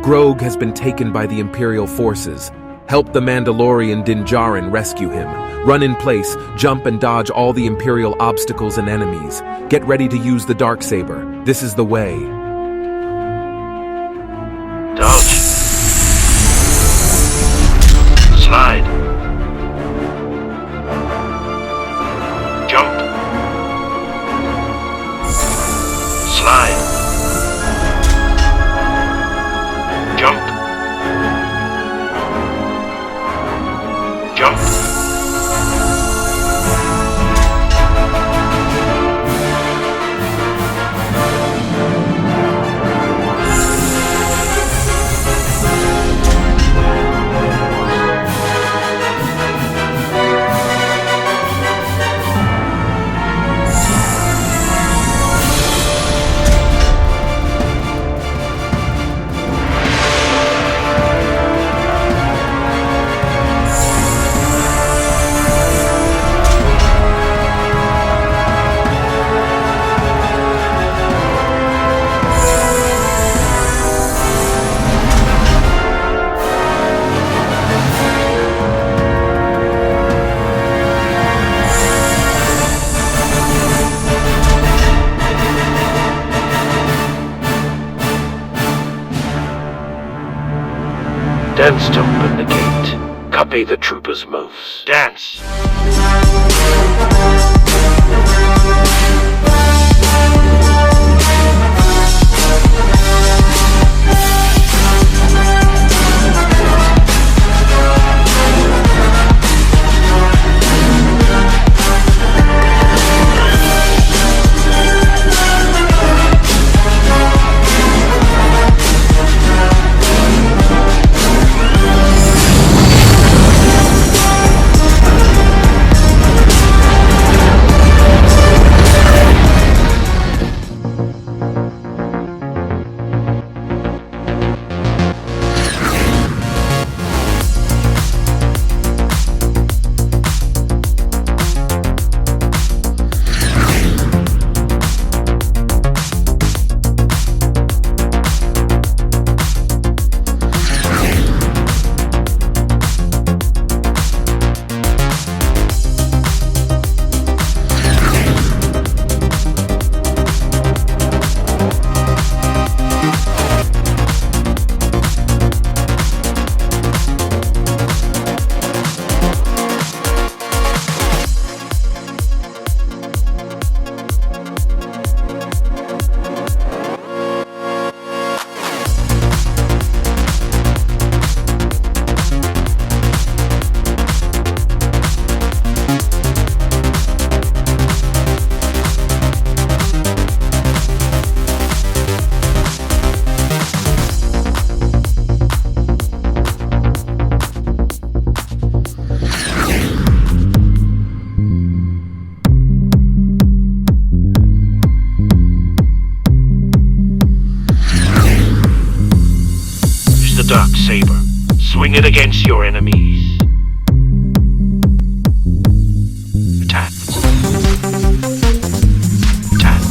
Grogu has been taken by the Imperial Forces. Help the Mandalorian Din Djarin rescue him. Run in place, jump and dodge all the Imperial obstacles and enemies. Get ready to use the DarkSaber. This is the way. Dodge. Slide. Jump. Slide. Jump. Jump. Dance to open the gate. Copy the trooper's moves. Dance! DarkSaber. Swing it against your enemies. Attack. Attack.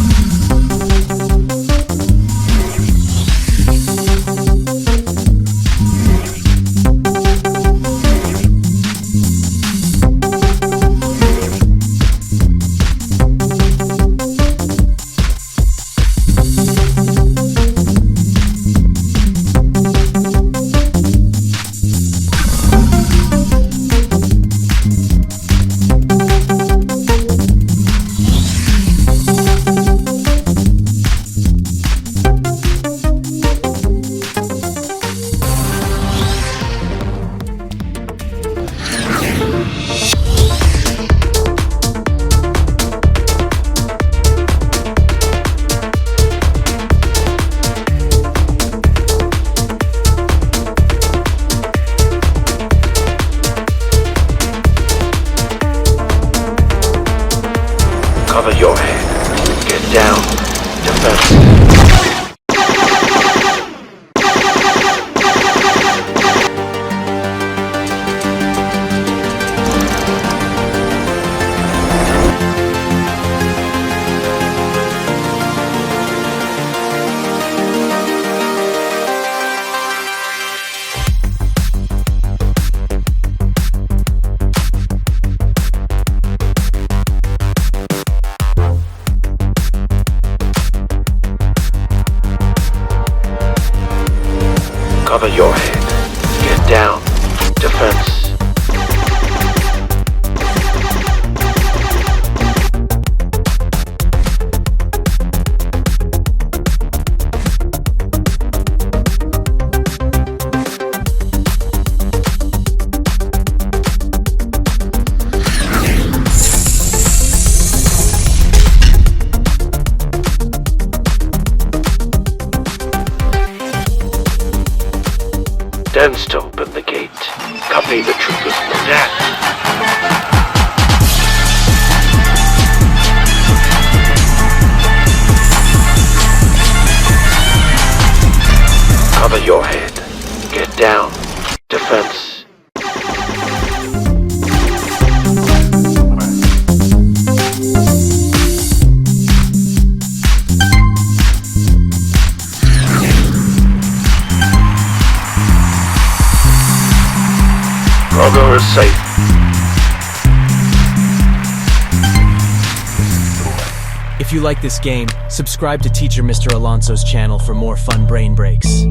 Cover your head. Get down. Defense. Dens to open the gate. Copy the troopers. Cover your head. Get down. Defense. Grogu is safe. If you like this game, subscribe to Teacher Mr. Alonso's channel for more fun brain breaks.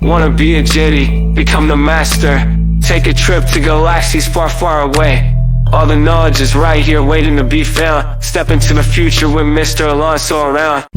Wanna be a Jedi, become the master. Take a trip to galaxies far, far away. All the knowledge is right here waiting to be found. Step into the future with Mr. Alonso around.